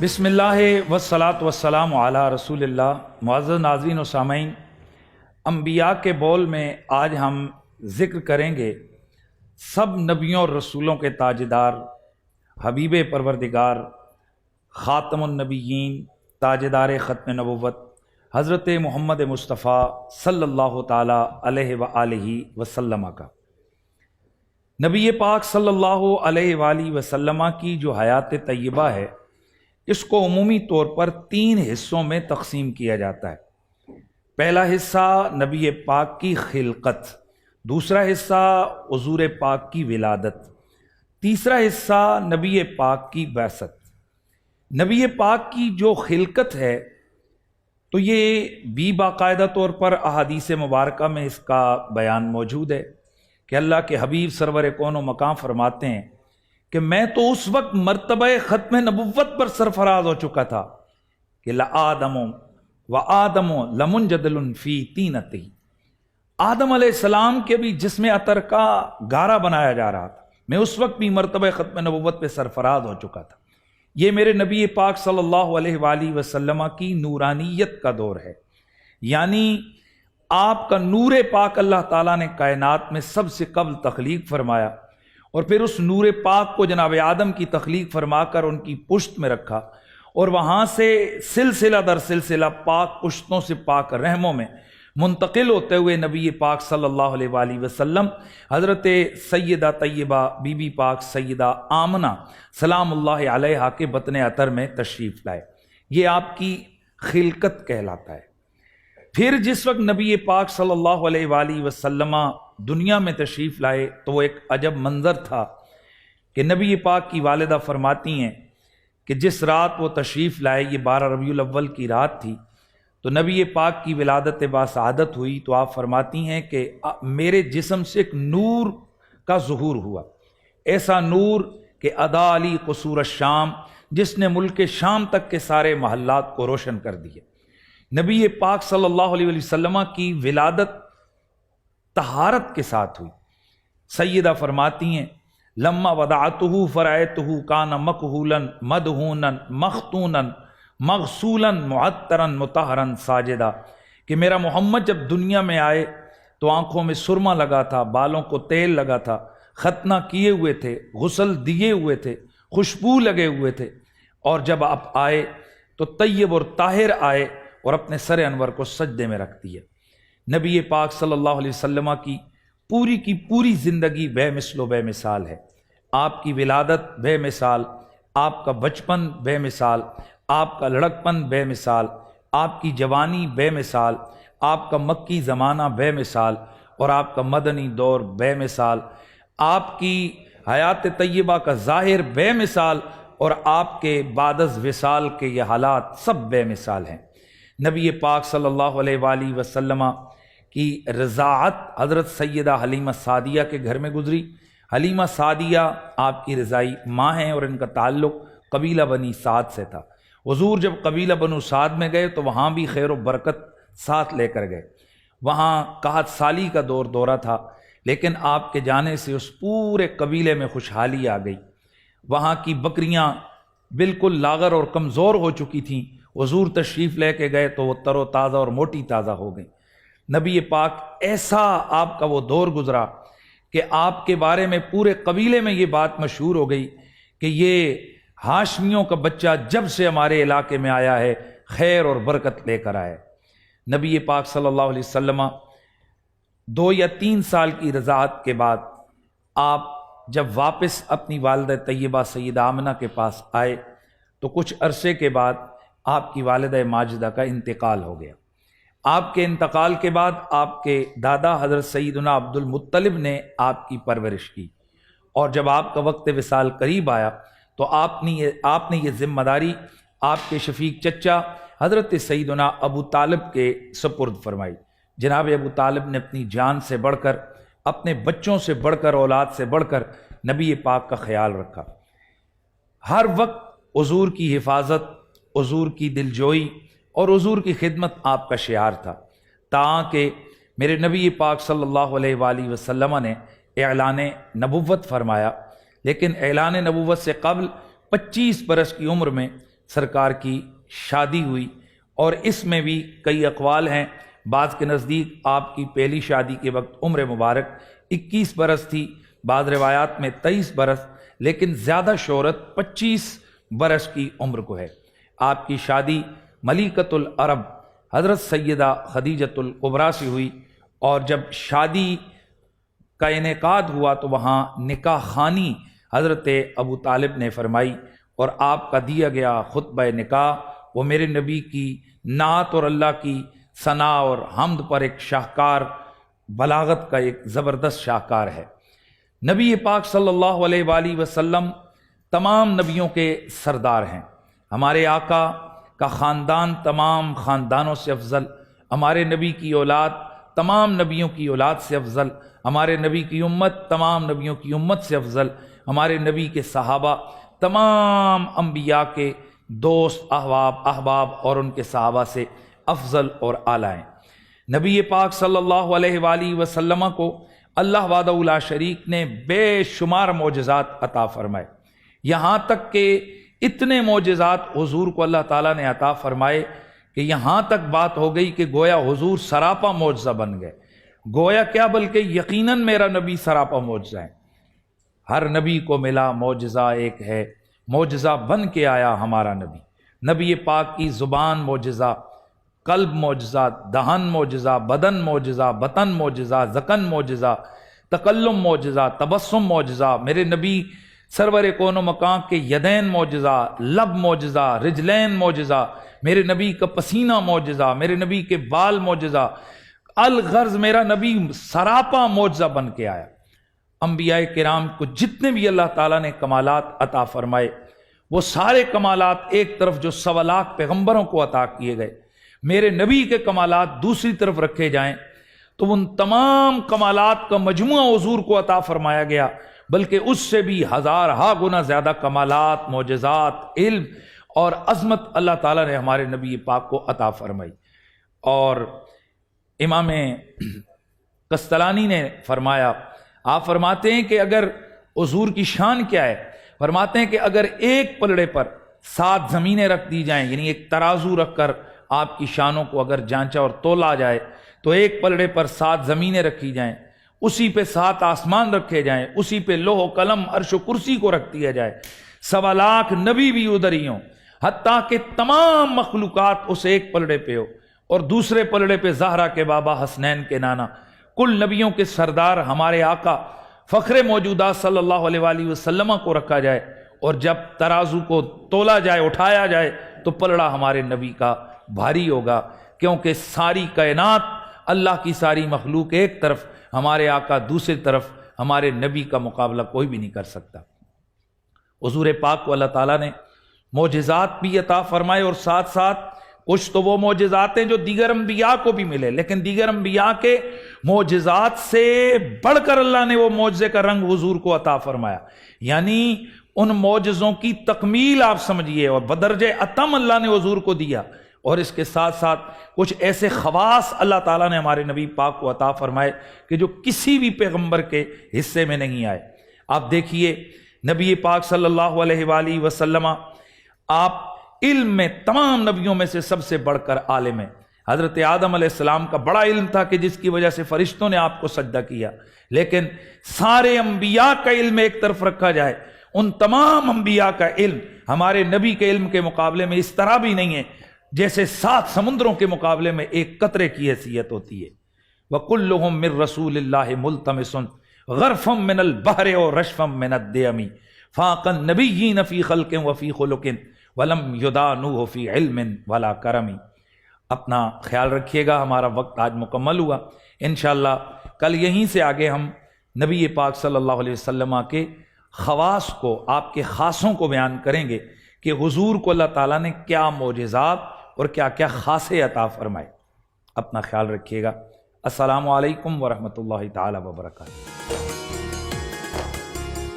بسم اللہ والصلاۃ والسلام علی رسول اللہ۔ معزز ناظرین و سامعین، انبیاء کے بول میں آج ہم ذکر کریں گے سب نبیوں اور رسولوں کے تاجدار، حبیب پروردگار، خاتم النبیین، تاجدار ختم نبوت حضرت محمد مصطفیٰ صلی اللہ تعالی علیہ وآلہ وسلم کا۔ نبی پاک صلی اللہ علیہ وآلہ وسلم کی جو حیات طیبہ ہے، اس کو عمومی طور پر 3 حصوں میں تقسیم کیا جاتا ہے۔ پہلا حصہ نبی پاک کی خلقت، دوسرا حصہ حضور پاک کی ولادت، تیسرا حصہ نبی پاک کی بعثت۔ نبی پاک کی جو خلقت ہے تو یہ بھی باقاعدہ طور پر احادیث مبارکہ میں اس کا بیان موجود ہے کہ اللہ کے حبیب سرور کون و مقام فرماتے ہیں کہ میں تو اس وقت مرتبہ ختم نبوت پر سرفراز ہو چکا تھا کہ لآدم وآدم لمنجدل فی طینتہ، آدم علیہ السلام کے بھی جسم عطر کا گارا بنایا جا رہا تھا، میں اس وقت بھی مرتبہ ختم نبوت پہ سرفراز ہو چکا تھا۔ یہ میرے نبی پاک صلی اللہ علیہ وآلہ وسلم کی نورانیت کا دور ہے، یعنی آپ کا نور پاک اللہ تعالیٰ نے کائنات میں سب سے قبل تخلیق فرمایا، اور پھر اس نور پاک کو جناب آدم کی تخلیق فرما کر ان کی پشت میں رکھا، اور وہاں سے سلسلہ در سلسلہ پاک پشتوں سے پاک رحموں میں منتقل ہوتے ہوئے نبی پاک صلی اللہ علیہ وآلہ وسلم حضرت سیدہ طیبہ بی بی پاک سیدہ آمنہ سلام اللہ علیہا کے بطن عطر میں تشریف لائے۔ یہ آپ کی خلقت کہلاتا ہے۔ پھر جس وقت نبی پاک صلی اللہ علیہ وآلہ وسلم دنیا میں تشریف لائے تو وہ ایک عجب منظر تھا کہ نبی پاک کی والدہ فرماتی ہیں کہ جس رات وہ تشریف لائے، یہ 12 ربیع الاول کی رات تھی، تو نبی پاک کی ولادت باسعادت ہوئی تو آپ فرماتی ہیں کہ میرے جسم سے ایک نور کا ظہور ہوا، ایسا نور کہ ادا علی قصور الشام، جس نے ملک شام تک کے سارے محلات کو روشن کر دیے۔ نبی پاک صلی اللہ علیہ وسلم کی ولادت طہارت کے ساتھ ہوئی۔ سیدہ فرماتی ہیں لما وضعتہ فرأیتہ کان مکحولا مدہونا مختونا مغسولا معطرا مطہرا ساجدا، کہ میرا محمد جب دنیا میں آئے تو آنکھوں میں سرما لگا تھا، بالوں کو تیل لگا تھا، ختنہ کیے ہوئے تھے، غسل دیے ہوئے تھے، خوشبو لگے ہوئے تھے، اور جب آپ آئے تو طیب اور طاہر آئے اور اپنے سر انور کو سجدے میں رکھ دیا۔ نبی پاک صلی اللہ علیہ وسلم کی پوری زندگی بے مثل و بے مثال ہے۔ آپ کی ولادت بے مثال، آپ کا بچپن بے مثال، آپ کا لڑکپن بے مثال، آپ کی جوانی بے مثال، آپ کا مکی زمانہ بے مثال، اور آپ کا مدنی دور بے مثال، آپ کی حیات طیبہ کا ظاہر بے مثال، اور آپ کے بعد از وصال کے یہ حالات سب بے مثال ہیں۔ نبی پاک صلی اللہ علیہ وآلہ وسلم کی رضاعت حضرت سیدہ حلیمہ سعدیہ کے گھر میں گزری۔ حلیمہ سعدیہ آپ کی رضائی ماں ہیں، اور ان کا تعلق قبیلہ بنی سعد سے تھا۔ حضور جب قبیلہ بنو سعد میں گئے تو وہاں بھی خیر و برکت ساتھ لے کر گئے۔ وہاں قحط سالی کا دورہ تھا، لیکن آپ کے جانے سے اس پورے قبیلے میں خوشحالی آ گئی۔ وہاں کی بکریاں بالکل لاغر اور کمزور ہو چکی تھیں، حضور تشریف لے کے گئے تو وہ تر و تازہ اور موٹی تازہ ہو گئیں۔ نبی پاک ایسا آپ کا وہ دور گزرا کہ آپ کے بارے میں پورے قبیلے میں یہ بات مشہور ہو گئی کہ یہ ہاشمیوں کا بچہ جب سے ہمارے علاقے میں آیا ہے خیر اور برکت لے کر آیا۔ نبی پاک صلی اللہ علیہ وسلم 2 یا 3 سال کی رضاعت کے بعد آپ جب واپس اپنی والدہ طیبہ سیدہ آمنہ کے پاس آئے تو کچھ عرصے کے بعد آپ کی والدہ ماجدہ کا انتقال ہو گیا۔ آپ کے انتقال کے بعد آپ کے دادا حضرت سیدنا عبد المطلب نے آپ کی پرورش کی، اور جب آپ کا وقت وصال قریب آیا تو آپ نے یہ ذمہ داری آپ کے شفیق چچا حضرت سیدنا ابو طالب کے سپرد فرمائی۔ جناب ابو طالب نے اپنی جان سے بڑھ کر، اپنے بچوں سے بڑھ کر، اولاد سے بڑھ کر نبی پاک کا خیال رکھا۔ ہر وقت حضور کی حفاظت، حضور کی دلجوئی اور حضور کی خدمت آپ کا شعار تھا، تاکہ میرے نبی پاک صلی اللہ علیہ وآلہ وسلم نے اعلان نبوت فرمایا، لیکن اعلان نبوت سے قبل 25 برس کی عمر میں سرکار کی شادی ہوئی، اور اس میں بھی کئی اقوال ہیں۔ بعض کے نزدیک آپ کی پہلی شادی کے وقت عمر مبارک 21 برس تھی، بعض روایات میں 23 برس، لیکن زیادہ شہرت 25 برس کی عمر کو ہے۔ آپ کی شادی ملکۃ العرب حضرت سیدہ خدیجۃ الکبریٰ سے ہوئی، اور جب شادی کا انعقاد ہوا تو وہاں نکاح خوانی حضرت ابو طالب نے فرمائی، اور آپ کا دیا گیا خطبہ نکاح وہ میرے نبی کی نعت اور اللہ کی ثنا اور حمد پر ایک شاہکار بلاغت کا ایک زبردست شاہکار ہے۔ نبی پاک صلی اللہ علیہ وآلہ وسلم تمام نبیوں کے سردار ہیں۔ ہمارے آقا کا خاندان تمام خاندانوں سے افضل، ہمارے نبی کی اولاد تمام نبیوں کی اولاد سے افضل، ہمارے نبی کی امت تمام نبیوں کی امت سے افضل، ہمارے نبی کے صحابہ تمام انبیاء کے دوست احباب اور ان کے صحابہ سے افضل اور اعلیٰ ہیں۔ نبی پاک صلی اللہ علیہ وآلہ وسلم کو اللہ وحدہ لا شریک نے بے شمار معجزات عطا فرمائے، یہاں تک کہ اتنے معجزات حضور کو اللہ تعالیٰ نے عطا فرمائے کہ یہاں تک بات ہو گئی کہ گویا حضور سراپا معجزہ بن گئے۔ گویا کیا بلکہ یقیناً میرا نبی سراپا معجزہ ہے۔ ہر نبی کو ملا معجزہ ایک ہے، معجزہ بن کے آیا ہمارا نبی۔ نبی پاک کی زبان معجزہ، قلب معجزہ، دہن معجزہ، بدن معجزہ، بطن معجزہ، ذقن معجزہ، تکلم معجزہ، تبسم معجزہ، میرے نبی سرور کون و مکان کے یدین معجزہ، لب معجزہ، رجلین معجزہ، میرے نبی کا پسینہ معجزہ، میرے نبی کے بال معجزہ، الغرض میرا نبی سراپا معجزہ بن کے آیا۔ انبیاء کرام کو جتنے بھی اللہ تعالیٰ نے کمالات عطا فرمائے، وہ سارے کمالات ایک طرف جو 1.25 لاکھ پیغمبروں کو عطا کیے گئے، میرے نبی کے کمالات دوسری طرف رکھے جائیں تو ان تمام کمالات کا مجموعہ حضور کو عطا فرمایا گیا، بلکہ اس سے بھی ہزارہا گنا زیادہ کمالات، معجزات، علم اور عظمت اللہ تعالیٰ نے ہمارے نبی پاک کو عطا فرمائی۔ اور امام قسطلانی نے فرمایا، آپ فرماتے ہیں کہ اگر حضور کی شان کیا ہے، فرماتے ہیں کہ اگر ایک پلڑے پر 7 زمینیں رکھ دی جائیں، یعنی ایک ترازو رکھ کر آپ کی شانوں کو اگر جانچا اور تولا جائے تو ایک پلڑے پر 7 زمینیں رکھی جائیں، اسی پہ 7 آسمان رکھے جائیں، اسی پہ لوح و قلم عرش و کرسی کو رکھ دیا جائے، 1.25 لاکھ نبی بھی ادھر ہی ہوں، حتیٰ کہ تمام مخلوقات اس ایک پلڑے پہ ہو، اور دوسرے پلڑے پہ زہرا کے بابا، حسنین کے نانا، کل نبیوں کے سردار ہمارے آقا فخر موجودات صلی اللہ علیہ وآلہ وسلم کو رکھا جائے، اور جب ترازو کو تولا جائے، اٹھایا جائے تو پلڑا ہمارے نبی کا بھاری ہوگا، کیونکہ ساری کائنات، اللہ کی ساری مخلوق ایک طرف، ہمارے آقا دوسری طرف، ہمارے نبی کا مقابلہ کوئی بھی نہیں کر سکتا۔ حضور پاک کو اللہ تعالیٰ نے معجزات بھی عطا فرمائے، اور ساتھ ساتھ کچھ تو وہ معجزات ہیں جو دیگر انبیاء کو بھی ملے، لیکن دیگر انبیاء کے معجزات سے بڑھ کر اللہ نے وہ معجزے کا رنگ حضور کو عطا فرمایا، یعنی ان معجزوں کی تکمیل آپ سمجھیے، اور بدرجہ اتم اللہ نے حضور کو دیا، اور اس کے ساتھ ساتھ کچھ ایسے خواص اللہ تعالیٰ نے ہمارے نبی پاک کو عطا فرمائے کہ جو کسی بھی پیغمبر کے حصے میں نہیں آئے۔ آپ دیکھیے نبی پاک صلی اللہ علیہ وآلہ وسلم، آپ علم میں تمام نبیوں میں سے سب سے بڑھ کر عالم ہیں۔ حضرت آدم علیہ السلام کا بڑا علم تھا کہ جس کی وجہ سے فرشتوں نے آپ کو سجدہ کیا، لیکن سارے انبیاء کا علم ایک طرف رکھا جائے، ان تمام انبیاء کا علم ہمارے نبی کے علم کے مقابلے میں اس طرح بھی نہیں ہے جیسے 7 سمندروں کے مقابلے میں ایک قطرے کی حیثیت ہوتی ہے۔ وَكُلُّهُم مِّن رَّسُولِ اللَّهِ مُلْتَمِسٌ غَرْفًا مِّنَ الْبَحْرِ وَرَشْفًا مِّنَ الدِّيَمِ فَاقَ النَّبِيِّينَ فِي خَلْقٍ وَفِي خُلُقٍ وَلَمْ يُدَانُوهُ فِي عِلْمٍ وَلَا كَرَمٍ۔ اپنا خیال رکھیے گا، ہمارا وقت آج مکمل ہوا، انشاءاللہ کل یہیں سے آگے ہم نبی پاک صلی اللہ علیہ وسلم کے خواص کو، آپ کے خاصوں کو بیان کریں گے کہ حضور کو اللہ تعالیٰ نے کیا معجزات اور کیا کیا خاصے عطا فرمائے۔ اپنا خیال رکھیے گا۔ السلام علیکم ورحمۃ اللہ تعالی وبرکاتہ۔